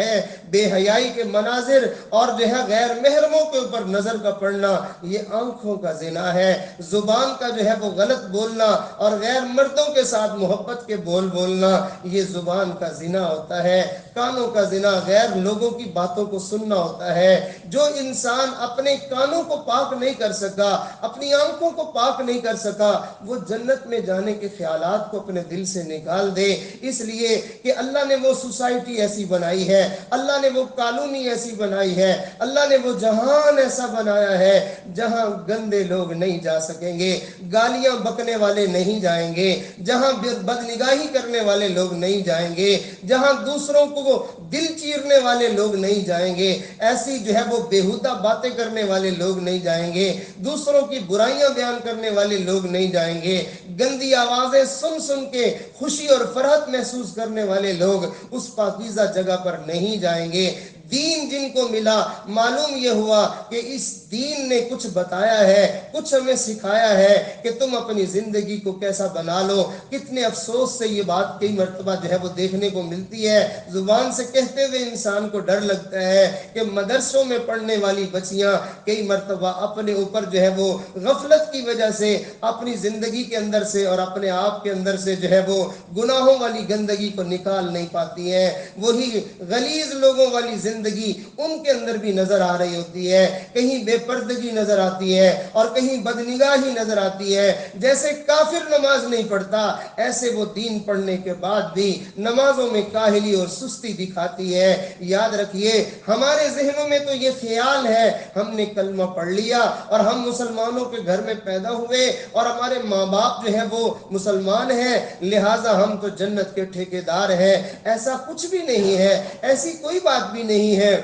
بے حیائی کے مناظر اور جو ہے غیر محرموں کے اوپر نظر کا پڑنا یہ آنکھوں کا زنا ہے. زبان کا جو ہے وہ غلط بولنا اور غیر مردوں کے ساتھ محبت کے بولنا یہ زبان کا زنا ہوتا ہے. کانوں کا زنا غیر لوگوں کی باتوں کو سننا ہوتا ہے. جو انسان اپنے کانوں کو پاک نہیں کر سکا، اپنی آنکھوں کو پاک نہیں کر سکا، وہ جنت میں جانے کے خیالات کو اپنے دل سے نکال دے. اس لیے کہ اللہ نے وہ سوسائٹی ایسی بنائی ہے، اللہ نے وہ کالونی ایسی بنائی ہے، اللہ نے وہ جہان ایسا بنایا ہے جہاں گندے لوگ نہیں جا سکیں گے، گالیاں بکنے والے نہیں جائیں گے، جہاں بدنگاہی کرنے والے لوگ نہیں جائیں گے، جہاں دوسروں کو دل چیرنے والے لوگ نہیں جائیں گے، ایسی جو ہے وہ بےہودہ باتیں کرنے والے لوگ نہیں جائیں گے، دوسروں کی برائیاں بیان کرنے والے لوگ نہیں جائیں گے، گندی آوازیں سن سن کے خوشی اور فرحت محسوس کرنے والے لوگ اس پاکیزہ جگہ پر نہیں جائیں گے. دین جن کو ملا، معلوم یہ ہوا کہ اس دین نے کچھ بتایا ہے، کچھ ہمیں سکھایا ہے کہ تم اپنی زندگی کو کیسا بنا لو. کتنے افسوس سے یہ بات کئی مرتبہ جو ہے وہ دیکھنے کو ملتی ہے. زبان سے کہتے ہوئے انسان کو ڈر لگتا ہے کہ مدرسوں میں پڑھنے والی بچیاں کئی مرتبہ اپنے اوپر جو ہے وہ غفلت کی وجہ سے اپنی زندگی کے اندر سے اور اپنے آپ کے اندر سے جو ہے وہ گناہوں والی گندگی کو نکال نہیں پاتی ہیں. وہی غلیظ لوگوں والی زندگی ان کے اندر بھی نظر آ رہی ہوتی ہے. کہیں بے پردگی نظر آتی ہے اور کہیں بدنگاہی نظر آتی ہے. جیسے کافر نماز نہیں پڑھتا، ایسے وہ دین پڑھنے کے بعد بھی نمازوں میں کاہلی اور سستی دکھاتی ہے. یاد رکھیے، ہمارے ذہنوں میں تو یہ خیال ہے ہم نے کلمہ پڑھ لیا اور ہم مسلمانوں کے گھر میں پیدا ہوئے اور ہمارے ماں باپ جو ہے وہ مسلمان ہیں، لہٰذا ہم تو جنت کے ٹھیکیدار ہیں. ایسا کچھ بھی نہیں ہے، ایسی کوئی بات بھی نہیں ہے.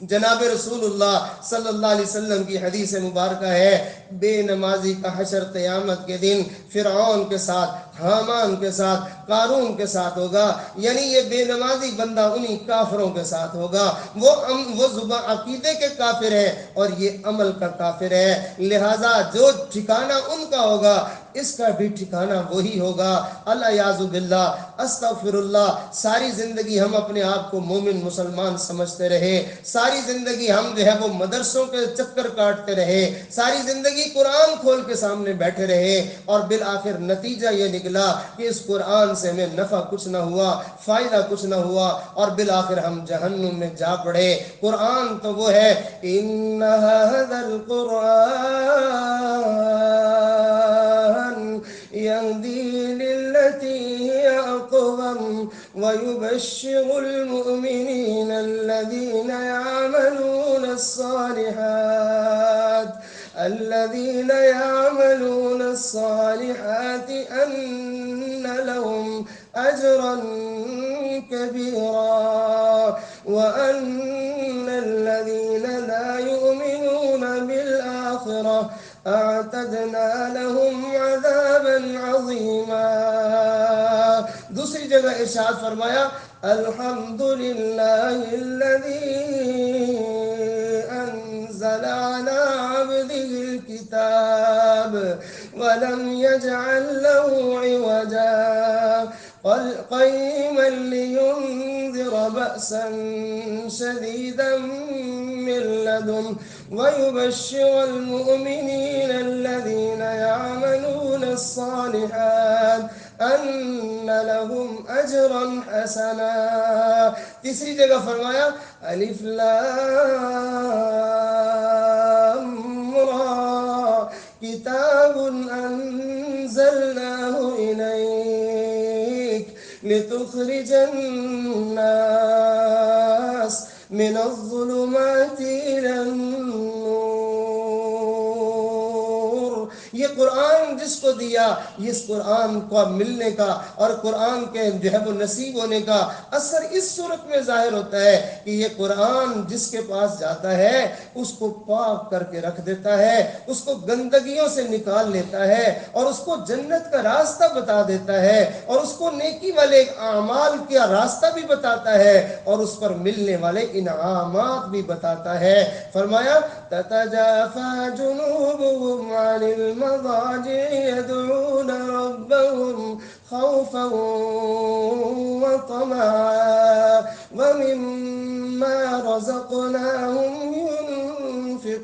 جناب رسول اللہ صلی اللہ علیہ وسلم کی حدیث مبارکہ ہے، بے نمازی کا حشر قیامت کے دن فرعون کے ساتھ حامان کے ساتھ، قارون کے ساتھ ہوگا، یعنی یہ بے نمازی بندہ انہی کافروں کے ساتھ ہوگا۔ وہ زبان عقیدے کے کافر ہیں اور یہ عمل کا کافر ہے، لہذا جو ٹھکانہ ان کا ہوگا اس کا بھی ٹھکانہ وہی ہوگا۔ الیاذ باللہ، استغفر اللہ۔ ساری زندگی ہم اپنے آپ کو مومن مسلمان سمجھتے رہے، ساری زندگی ہم جو ہے وہ مدرسوں کے چکر کاٹتے رہے، ساری زندگی قرآن کھول کے سامنے بیٹھے رہے، اور بالآخر نتیجہ یہ نکلا کہ اس قرآن سے ہمیں نفع کچھ نہ ہوا، فائدہ کچھ نہ ہوا، اور بالآخر ہم جہنم میں جا پڑے۔ قرآن تو وہ ہے، ان ھذا القرآن يهدي للتي هي أقوم ويبشر المؤمنين الذين يعملون الصالحات أن لهم أجرا كبيرا وأن الذين لا يؤمنون بالآخرة اعتدنا لهم عذابا عظیما۔ دوسری جگہ ارشاد فرمایا، الحمدللہ الذی انزل على عبده الكتاب ولم يجعل له عوجا قيما لينذر بأسا شديدا من لدنه ويبشر المؤمنين الذين يعملون الصالحات أن لهم أجرا حسنا۔ تیسری جگہ فرمایا، الف لام را کتاب انزلناه إليك لتخرج الناس من الظلمات إلى النور۔ یہ قرآن جس کو دیا، اس قرآن کو ملنے کا اور قرآن کے جو ہے وہ نصیب ہونے کا اثر اس صورت میں ظاہر ہوتا ہے کہ یہ قرآن جس کے پاس جاتا ہے اس کو پاک کر کے رکھ دیتا ہے، اس کو گندگیوں سے نکال لیتا ہے، اور اس کو جنت کا راستہ بتا دیتا ہے، اور اس کو نیکی والے اعمال کا راستہ بھی بتاتا ہے، اور اس پر ملنے والے انعامات بھی بتاتا ہے۔ فرمایا، تتجافى جنوبهم عن المضاجع يدعون ربهم خوفا وطمعا ومما رزقناهم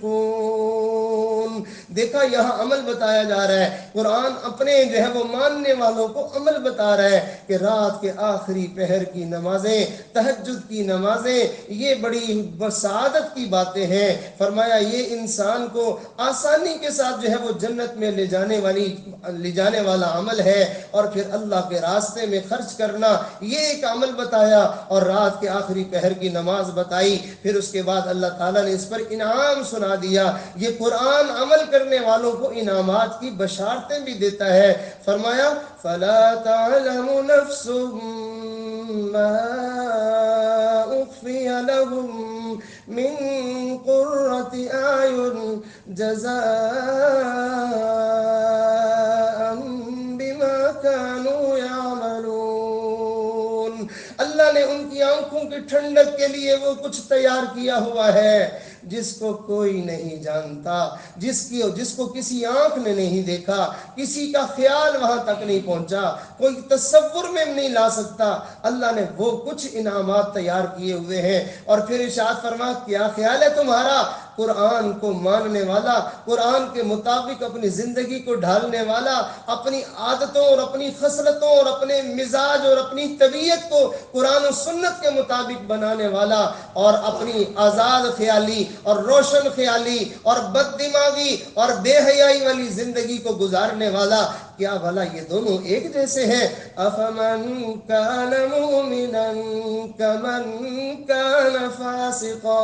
ينفقون۔ دیکھا یہاں عمل بتایا جا رہا ہے، قرآن اپنے جو ہے وہ ماننے والوں کو عمل بتا رہا ہے کہ رات کے آخری پہر کی نمازیں، تہجد کی نمازیں، یہ بڑی سعادت کی باتیں ہیں۔ فرمایا یہ انسان کو آسانی کے ساتھ جو ہے وہ جنت میں لے جانے والا عمل ہے، اور پھر اللہ کے راستے میں خرچ کرنا یہ ایک عمل بتایا، اور رات کے آخری پہر کی نماز بتائی، پھر اس کے بعد اللہ تعالیٰ نے اس پر انعام سنا دیا۔ یہ قرآن عمل کرنے والوں کو انعامات کی بشارتیں بھی دیتا ہے۔ فرمایا، فلا تعلم نفس ما اخفی لهم من قرة اعین جزاء بما كانوا يعملون۔ اللہ نے ان کی آنکھوں کی ٹھنڈک کے لیے وہ کچھ تیار کیا ہوا ہے جس کو کوئی نہیں جانتا، جس کو کسی آنکھ نے نہیں دیکھا، کسی کا خیال وہاں تک نہیں پہنچا، کوئی تصور میں نہیں لا سکتا۔ اللہ نے وہ کچھ انعامات تیار کیے ہوئے ہیں۔ اور پھر ارشاد فرما، کیا خیال ہے تمہارا؟ قرآن کو ماننے والا، قرآن کے مطابق اپنی زندگی کو ڈھالنے والا، اپنی عادتوں اور اپنی خصلتوں اور اپنے مزاج اور اپنی طبیعت کو قرآن و سنت کے مطابق بنانے والا، اور اپنی آزاد خیالی اور روشن خیالی اور بد دماغی اور بے حیائی والی زندگی کو گزارنے والا، کیا بھلا یہ دونوں ایک جیسے ہیں؟ افمن کان مؤمنا کمن کان فاسقا،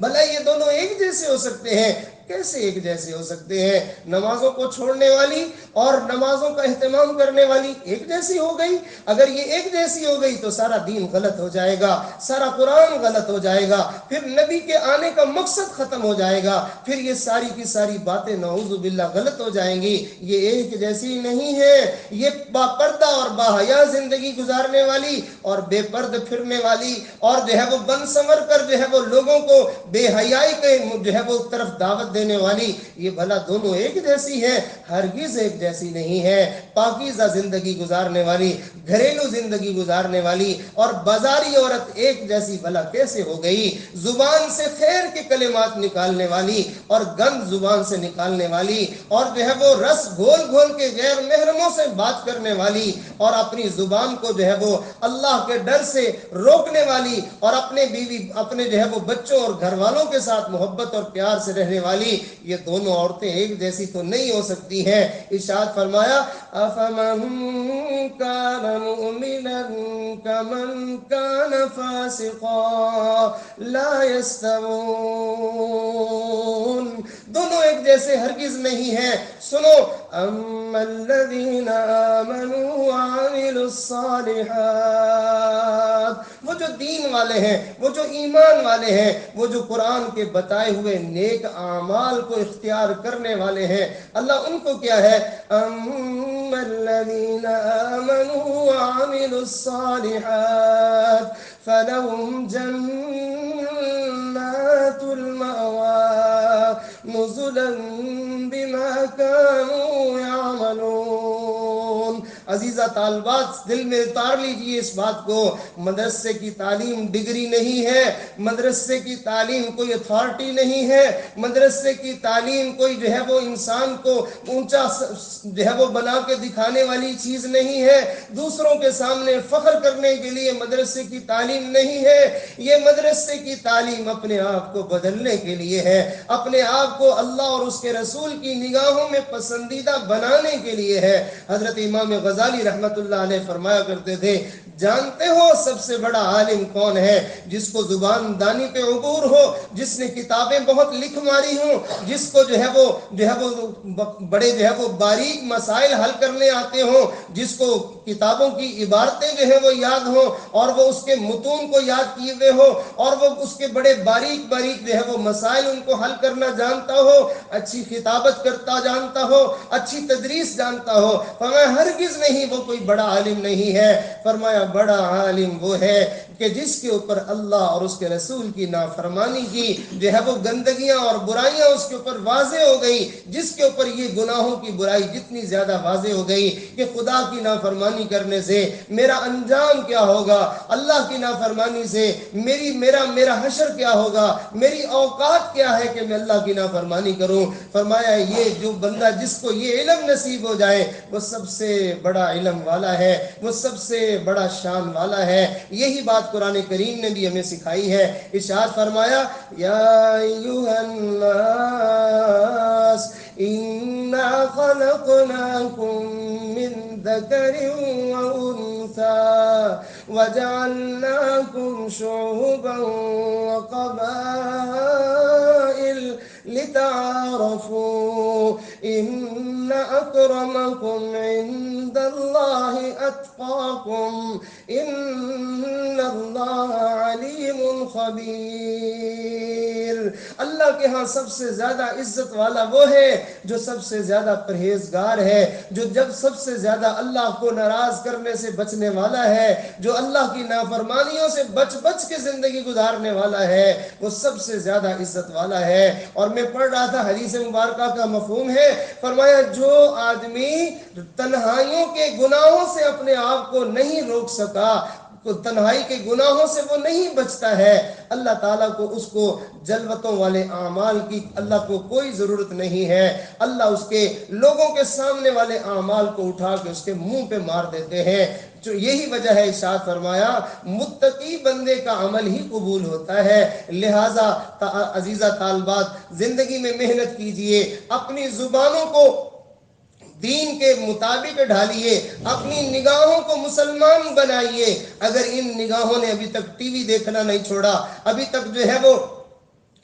بھلا یہ دونوں ایک جیسے ہو سکتے ہیں؟ کیسے ایک جیسے ہو سکتے ہیں؟ نمازوں کو چھوڑنے والی اور نمازوں کا اہتمام کرنے والی ایک جیسی ہو گئی؟ اگر یہ ایک جیسی ہو گئی تو سارا دین غلط ہو جائے گا، سارا قرآن غلط ہو جائے گا، پھر نبی کے آنے کا مقصد ختم ہو جائے گا، پھر یہ ساری کی ساری باتیں نعوذ باللہ غلط ہو جائیں گی۔ یہ ایک جیسی نہیں ہے۔ یہ با پردہ اور باحیا زندگی گزارنے والی اور بے پرد پھرنے والی اور جو ہے وہ بن سنور کر جو ہے وہ لوگوں کو بے حیائی کے جو ہے وہ طرف دعوت دینے والی، یہ بھلا دونوں ایک جیسی ہے؟ ہرگز ایک جیسی نہیں ہے۔ پاکیزہ زندگی گزارنے والی، گھریلو زندگی گزارنے والی اور بازاری عورت ایک جیسی بھلا کیسے ہو گئی؟ زبان سے خیر کے کلمات نکالنے والی اور گند زبان سے نکالنے والی اور جو ہے وہ رس گھول گھول کے غیر محرموں سے بات کرنے والی اور اپنی زبان کو جو ہے وہ اللہ کے ڈر سے روکنے والی اور اپنے بیوی اپنے جو ہے وہ بچوں اور گھر والوں کے ساتھ محبت اور پیار سے رہنے والی، یہ دونوں عورتیں ایک جیسی تو نہیں ہو سکتی ہیں۔ ارشاد فرمایا افمن کان مؤمنا کمن کان فاسقا لا یستوون، دونوں ایک جیسے ہرگز نہیں ہیں۔ سنو، اما الذین آمنوا وعملوا الصالحات، وہ جو دین والے ہیں، وہ جو ایمان والے ہیں، وہ جو قرآن کے بتائے ہوئے نیک اعمال کو اختیار کرنے والے ہیں، اللہ ان کو کیا ہے؟ اما الذین آمنوا وعملوا الصالحات فلهم جنات المأوى نزلا بما كانوا يعملون۔ عزیزہ طالبات، دل میں اتار لیجئے اس بات کو، مدرسے کی تعلیم ڈگری نہیں ہے، مدرسے کی تعلیم کوئی اتھارٹی نہیں ہے، مدرسے کی تعلیم کوئی جو ہے وہ انسان کو اونچا جو ہے وہ بنا کے دکھانے والی چیز نہیں ہے، دوسروں کے سامنے فخر کرنے کے لیے مدرسے کی تعلیم نہیں ہے۔ یہ مدرسے کی تعلیم اپنے آپ کو بدلنے کے لیے ہے، اپنے آپ کو اللہ اور اس کے رسول کی نگاہوں میں پسندیدہ بنانے کے لیے ہے۔ حضرت امام غزالی رحمت اللہ علیہ فرمایا کرتے تھے، جانتے ہو سب سے بڑا عالم کون ہے؟ جس کو زبان دانی پہ عبور ہو، جس نے کتابیں بہت لکھ ماری ہوں، جس کو جو ہے وہ بڑے جو ہے وہ باریک مسائل حل کرنے آتے ہوں، جس کو کتابوں کی عبارتیں جو ہے وہ یاد ہوں اور وہ اس کے متون کو یاد کیے ہوئے ہو اور وہ اس کے بڑے باریک باریک جو ہے وہ مسائل ان کو حل کرنا جانتا ہو، اچھی خطابت کرتا جانتا ہو، اچھی تدریس جانتا ہو، فرمایا ہرگز نہیں وہ کوئی بڑا عالم نہیں ہے۔ فرمایا بڑا عالم وہ ہے کہ جس کے اوپر اللہ اور اس کے رسول کی نافرمانی کی جو ہے وہ گندگیاں اور برائیاں اس کے اوپر واضح ہو گئی، جس کے اوپر یہ گناہوں کی برائی جتنی زیادہ واضح ہو گئی کہ خدا کی نافرمانی کرنے سے میرا انجام کیا ہوگا، اللہ کی نافرمانی سے میرا حشر کیا ہوگا، میری اوقات کیا ہے کہ میں اللہ کی نافرمانی کروں۔ فرمایا یہ جو بندہ جس کو یہ علم نصیب ہو جائے وہ سب سے بڑا علم والا ہے، وہ سب سے بڑا شان والا ہے۔ یہی بات قرآن کریم نے بھی ہمیں سکھائی ہے۔ ارشاد فرمایا یا ایھا الناس انا خلقناکم من ذکر وانثى وجعلناکم شعوبا وقبائل لتعارفوا ان اکرمکم عند اللہ اتقاکم ان اللہ علیم خبیر۔ اللہ کے ہاں سب سے زیادہ عزت والا وہ ہے جو سب سے زیادہ پرہیزگار ہے، جو جب سب سے زیادہ اللہ کو ناراض کرنے سے بچنے والا ہے، جو اللہ کی نافرمانیوں سے بچ بچ کے زندگی گزارنے والا ہے، وہ سب سے زیادہ عزت والا ہے۔ اور میں پڑھ رہا تھا حدیث مبارکہ کا مفہوم ہے، فرمایا جو آدمی تنہائیوں کے گناہوں سے اپنے آپ کو نہیں روک سکا، تنہائی کے گناہوں سے وہ نہیں بچتا ہے، اللہ تعالیٰ کو اس کو جلوتوں والے اعمال کی اللہ کو کوئی ضرورت نہیں ہے۔ اللہ اس کے لوگوں کے سامنے والے اعمال کو اٹھا کے اس کے منہ پہ مار دیتے ہیں۔ جو یہی وجہ ہے ارشاد فرمایا متقی بندے کا عمل ہی قبول ہوتا ہے۔ لہٰذا عزیزہ طالبات، زندگی میں محنت کیجئے، اپنی زبانوں کو دین کے مطابق ڈھالیے، اپنی نگاہوں کو مسلمان بنائیے۔ اگر ان نگاہوں نے ابھی تک ٹی وی دیکھنا نہیں چھوڑا، ابھی تک جو ہے وہ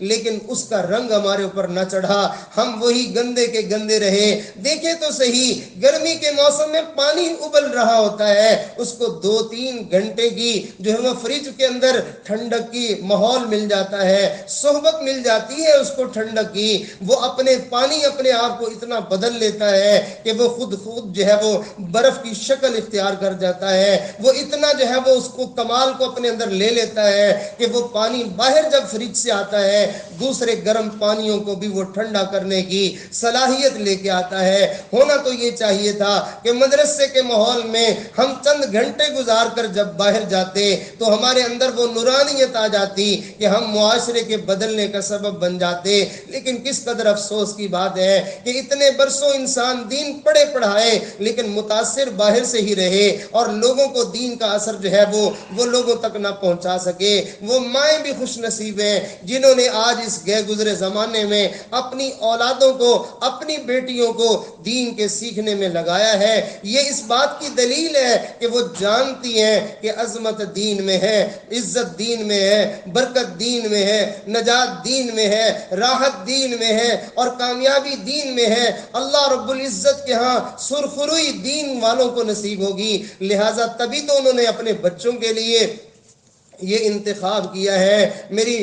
لیکن اس کا رنگ ہمارے اوپر نہ چڑھا، ہم وہی گندے کے گندے رہے۔ دیکھیں تو صحیح، گرمی کے موسم میں پانی ابل رہا ہوتا ہے، اس کو 2-3 گھنٹے کی جو ہے وہ فریج کے اندر ٹھنڈک کی ماحول مل جاتا ہے، صحبت مل جاتی ہے اس کو ٹھنڈک کی، وہ اپنے پانی اپنے آپ کو اتنا بدل لیتا ہے کہ وہ خود جو ہے وہ برف کی شکل اختیار کر جاتا ہے، وہ اتنا جو ہے وہ اس کو کمال کو اپنے اندر لے لیتا ہے کہ وہ پانی باہر جب فریج سے آتا ہے دوسرے گرم پانیوں کو بھی وہ ٹھنڈا کرنے کی صلاحیت لے کے آتا ہے۔ ہونا تو یہ چاہیے تھا کہ مدرسے کے ماحول میں ہم چند گھنٹے گزار کر جب باہر جاتے تو ہمارے اندر وہ نورانیت آ جاتی کہ ہم معاشرے کے بدلنے کا سبب بن جاتے۔ لیکن کس قدر افسوس کی بات ہے کہ اتنے برسوں انسان دین پڑھے پڑھائے لیکن متاثر باہر سے ہی رہے اور لوگوں کو دین کا اثر جو ہے وہ لوگوں تک نہ پہنچا سکے۔ وہ مائیں بھی خوش نصیب ہیں جنہوں نے آج اس گئے گزرے زمانے میں اپنی اولادوں کو، اپنی بیٹیوں کو دین کے سیکھنے میں لگایا ہے۔ یہ اس بات کی دلیل ہے کہ وہ جانتی ہیں کہ عظمت دین میں ہے، عزت دین میں ہے، برکت دین میں ہے، نجات دین میں ہے، راحت دین میں ہے اور کامیابی دین میں ہے۔ اللہ رب العزت کے ہاں سرخروئی دین والوں کو نصیب ہوگی، لہٰذا تبھی تو انہوں نے اپنے بچوں کے لیے یہ انتخاب کیا ہے۔ میری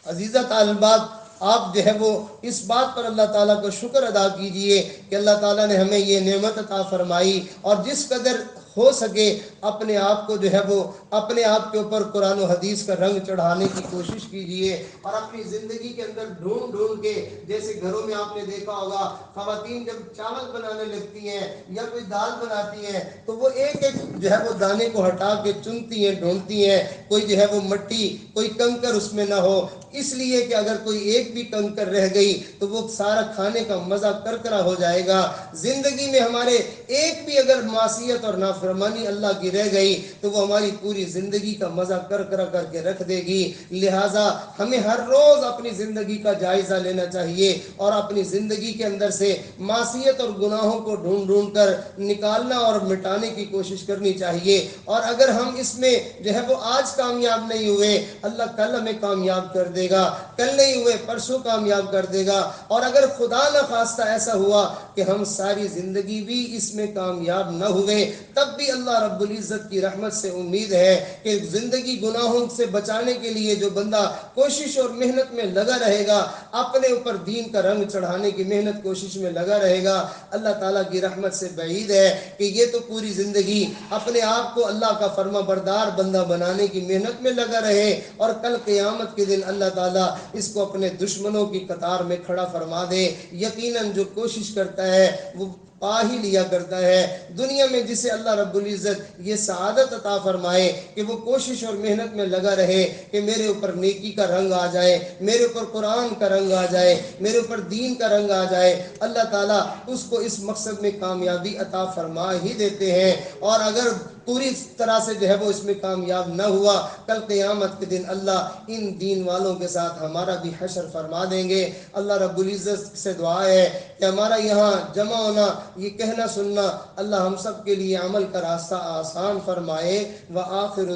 عزیزہ طالبات، آپ جو ہے وہ اس بات پر اللہ تعالیٰ کو شکر ادا کیجئے کہ اللہ تعالیٰ نے ہمیں یہ نعمت عطا فرمائی، اور جس قدر ہو سکے اپنے آپ کو جو ہے وہ اپنے آپ کے اوپر قرآن و حدیث کا رنگ چڑھانے کی کوشش کیجئے، اور اپنی زندگی کے اندر ڈھونڈ ڈھونڈ کے، جیسے گھروں میں آپ نے دیکھا ہوگا خواتین جب چاول بنانے لگتی ہیں یا کوئی دال بناتی ہیں تو وہ ایک ایک جو ہے وہ دانے کو ہٹا کے چنتی ہیں، ڈھونڈتی ہیں، کوئی جو ہے وہ مٹی، کوئی کنکر اس میں نہ ہو، اس لیے کہ اگر کوئی ایک بھی کنکر رہ گئی تو وہ سارا کھانے کا مزہ کرکرا ہو جائے گا۔ زندگی میں ہمارے ایک بھی اگر معصیت اور نافرمانی اللہ کی رہ گئی تو وہ ہماری پوری زندگی کا مزہ کرکرا کر کے رکھ دے گی۔ لہٰذا ہمیں ہر روز اپنی زندگی کا جائزہ لینا چاہیے اور اپنی زندگی کے اندر سے معصیت اور گناہوں کو ڈھونڈ ڈھونڈ کر نکالنا اور مٹانے کی کوشش کرنی چاہیے، اور اگر ہم اس میں جو ہے وہ آج کامیاب نہیں ہوئے اللہ کل ہمیں کامیاب کر دے گا، کل نہیں ہوئے پرسوں کامیاب کر دے گا، اور اگر خدا نہ خواستہ ایسا ہوا کہ ہم ساری زندگی بھی اس میں کامیاب نہ ہوئے تب بھی اللہ رب العزت کی رحمت سے امید ہے کہ زندگی گناہوں سے بچانے کے لیے جو بندہ کوشش اور محنت میں لگا رہے گا، اپنے اوپر دین کا رنگ چڑھانے کی محنت کوشش میں لگا رہے گا، اللہ تعالیٰ کی رحمت سے بعید ہے کہ یہ تو پوری زندگی اپنے آپ کو اللہ کا فرما بردار بندہ بنانے کی محنت میں لگا رہے اور کل قیامت کے دن اللہ تعالیٰ اس کو اپنے دشمنوں کی قطار میں کھڑا فرما دے۔ یقیناً جو کوشش کرتا ہے وہ پا ہی لیا کرتا ہے۔ دنیا میں جسے اللہ رب العزت یہ سعادت عطا فرمائے کہ وہ کوشش اور محنت میں لگا رہے کہ میرے اوپر نیکی کا رنگ آ جائے، میرے اوپر قرآن کا رنگ آ جائے، میرے اوپر دین کا رنگ آ جائے، اللہ تعالیٰ اس کو اس مقصد میں کامیابی عطا فرما ہی دیتے ہیں۔ اور اگر پوری طرح سے جو ہے وہ اس میں کامیاب نہ ہوا، کل قیامت کے دن اللہ ان دین والوں کے ساتھ ہمارا بھی حشر فرما دیں گے۔ اللہ رب العزت سے دعا ہے کہ ہمارا یہاں جمع ہونا، یہ کہنا سننا، اللہ ہم سب کے لیے عمل کا راستہ آسان فرمائے۔ وآخر